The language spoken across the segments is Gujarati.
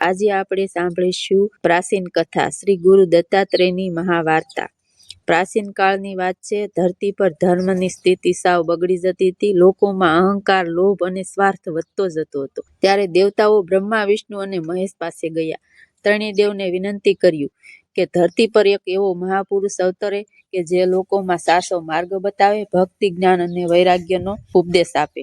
આજે આપણે સાંભળીશું પ્રાચીન કથા શ્રી ગુરુ દત્તાત્રેયની મહાવાર્તા। પ્રાચીન કાળની વાત છે। ધરતી પર ધર્મની સ્થિતિ સાવ બગડી જતી હતી। લોકોમાં અહંકાર, લોભ અને સ્વાર્થ વધતો જતો હતો। ત્યારે દેવતાઓ બ્રહ્મા, વિષ્ણુ અને મહેશ પાસે ગયા। ત્રણેય દેવને વિનંતી કર્યું કે ધરતી પર એક એવો મહાપુરુષ અવતરે કે જે લોકોમાં સાચો માર્ગ બતાવે, ભક્તિ, જ્ઞાન અને વૈરાગ્યનો ઉપદેશ આપે।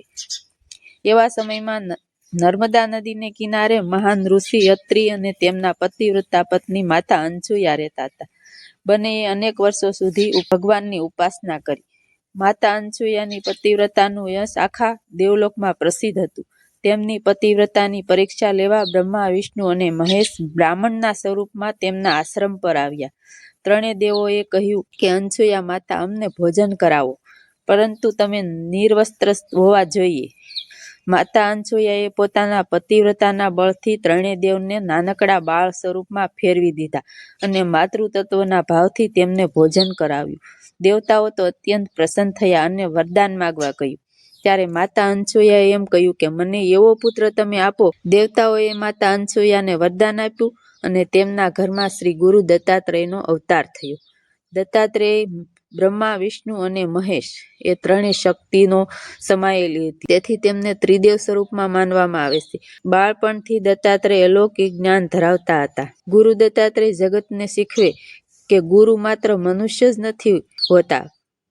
એવા સમયમાં નર્મદા નદીને કિનારે મહાન ઋષિ અત્રિ અને તેમના પતિવ્રતા પત્ની માતા અનસુયા રહેતા હતા। બંનેએ અનેક વર્ષો સુધી ભગવાનની ઉપાસના કરી। માતા અનસુયાની પતિવ્રતાનું યશ આખા દેવલોકમાં પ્રસિદ્ધ હતું। તેમની પતિવ્રતાની પરીક્ષા લેવા બ્રહ્મા, વિષ્ણુ અને મહેશ બ્રાહ્મણના સ્વરૂપમાં તેમના આશ્રમ પર આવ્યા। ત્રણેય દેવોએ કહ્યું કે અનસુયા માતા, અમને ભોજન કરાવો, પરંતુ તમે નિર્વસ્ત્ર હોવા જોઈએ। માતા અનસુયાએ પોતાના પતિવ્રતાના બળથી ત્રણેય દેવને નાનકડા બાળ સ્વરૂપમાં ફેરવી દીધા અને માતૃતત્વના ભાવથી તેમને ભોજન કરાવ્યું। દેવતાઓ તો અત્યંત પ્રસન્ન થયા અને વરદાન માગવા કહ્યું। ત્યારે માતા અનસુયાએ એમ કહ્યું કે મને એવો પુત્ર તમે આપો। દેવતાઓએ માતા અનસુયાને વરદાન આપ્યું અને તેમના ઘરમાં શ્રી ગુરુ દત્તાત્રેયનો અવતાર થયો। દત્તાત્રેય બ્રહ્મા, વિષ્ણુ અને મહેશ એ ત્રણેય શક્તિનો સમાયેલી હતી, તેથી તેમને ત્રિદેવ સ્વરૂપમાં માનવામાં આવે છે। બાળપણથી દત્તાત્રેય અલૌકિક જ્ઞાન ધરાવતા હતા। ગુરુ દત્તાત્રેય જગતને શીખવે કે ગુરુ માત્ર મનુષ્ય જ નથી હોતા,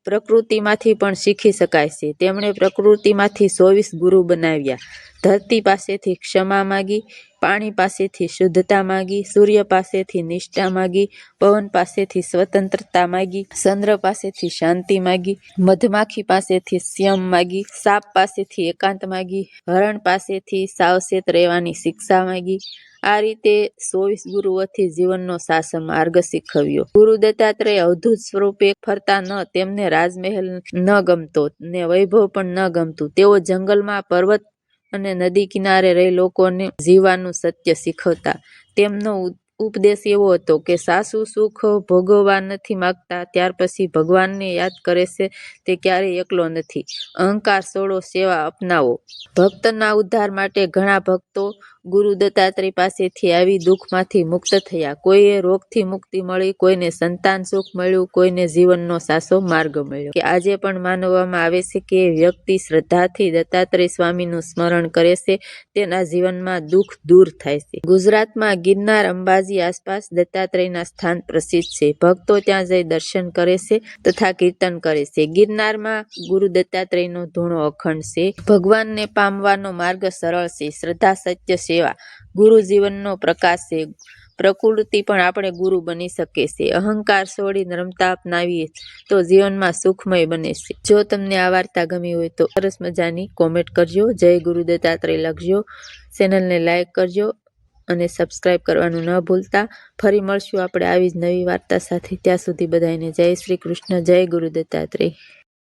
પ્રકૃતિમાંથી પણ શીખી શકાય છે। તેમણે પ્રકૃતિમાંથી 24 ગુરુ બનાવ્યા। ધરતી પાસેથી ક્ષમા માગી, પાણી પાસેથી શુદ્ધતા માગી, સૂર્ય પાસેથી નિષ્ઠા માગી, પવન પાસેથી સ્વતંત્રતા માગી, ચંદ્ર પાસેથી શાંતિ માગી, મધમાખી પાસેથી સંયમ માગી, સાપ પાસેથી એકાંત માગી, હરણ પાસેથી સાવચેત રહેવાની શિક્ષા માગી। આ રીતે 24 ગુરુઓથી જીવનનો સાચો માર્ગ શીખવ્યો। ગુરુ દત્તાત્રેય અવધૂત સ્વરૂપે ફરતા ન તેમને રાજમહેલ ન ગમતો ને વૈભવ પણ ન ગમતું। તેઓ જંગલમાં, પર્વત અને નદી કિનારે રહી લોકોને જીવવાનું સત્ય શીખવતા। તેમનો ઉપદેશ એવો હતો કે સાચું સુખ ભોગવવા નથી માગતા, ત્યાર પછી ભગવાનને યાદ કરે છે તે ક્યારેય એકલો નથી। અહંકાર છોડો, સેવા અપનાવો। ભક્તના ઉદ્ધાર માટે ઘણા ભક્તો ગુરુ દત્તાત્રેય પાસેથી આવી દુઃખમાંથી મુક્ત થયા। કોઈએ રોગથી મુક્તિ મળી, કોઈને સંતાન સુખ મળ્યું, કોઈને જીવનનો સાચો માર્ગ મળ્યો। કે આજે પણ માનવામાં આવે છે કે વ્યક્તિ શ્રદ્ધાથી દત્તાત્રેય સ્વામીનું સ્મરણ કરે છે તેના જીવનમાં દુઃખ દૂર થાય છે। ગુજરાતમાં ગિરનાર, અંબાજી આસપાસ દત્તાત્રેયના સ્થાન પ્રસિદ્ધ છે। ભક્તો ત્યાં જઈ દર્શન કરે છે તથા કીર્તન કરે છે। ગિરનારમાં ગુરુ દત્તાત્રેયનો ધૂણો અખંડ છે। ભગવાનને પામવાનો માર્ગ સરળ છે। શ્રદ્ધા, સત્ય, સેવા ગુરુ જીવનનો પ્રકાશ છે। પ્રકૃતિ પણ આપણે ગુરુ બની શકે છે। અહંકાર છોડી નમ્રતા અપનાવીએ તો જીવનમાં સુખમય બને છે। જો તમને આ વાર્તા ગમી હોય તો સરસ મજાની કોમેન્ટ કરજો, જય ગુરુ દત્તાત્રેય લખજો, ચેનલને લાઈક કરજો અને સબસ્ક્રાઈબ કરવાનું ન ભૂલતા। ફરી મળશું આપણે આવી જ નવી વાર્તા સાથે। ત્યાં સુધી બધાને જય શ્રી કૃષ્ણ, જય ગુરુ દત્તાત્રેય।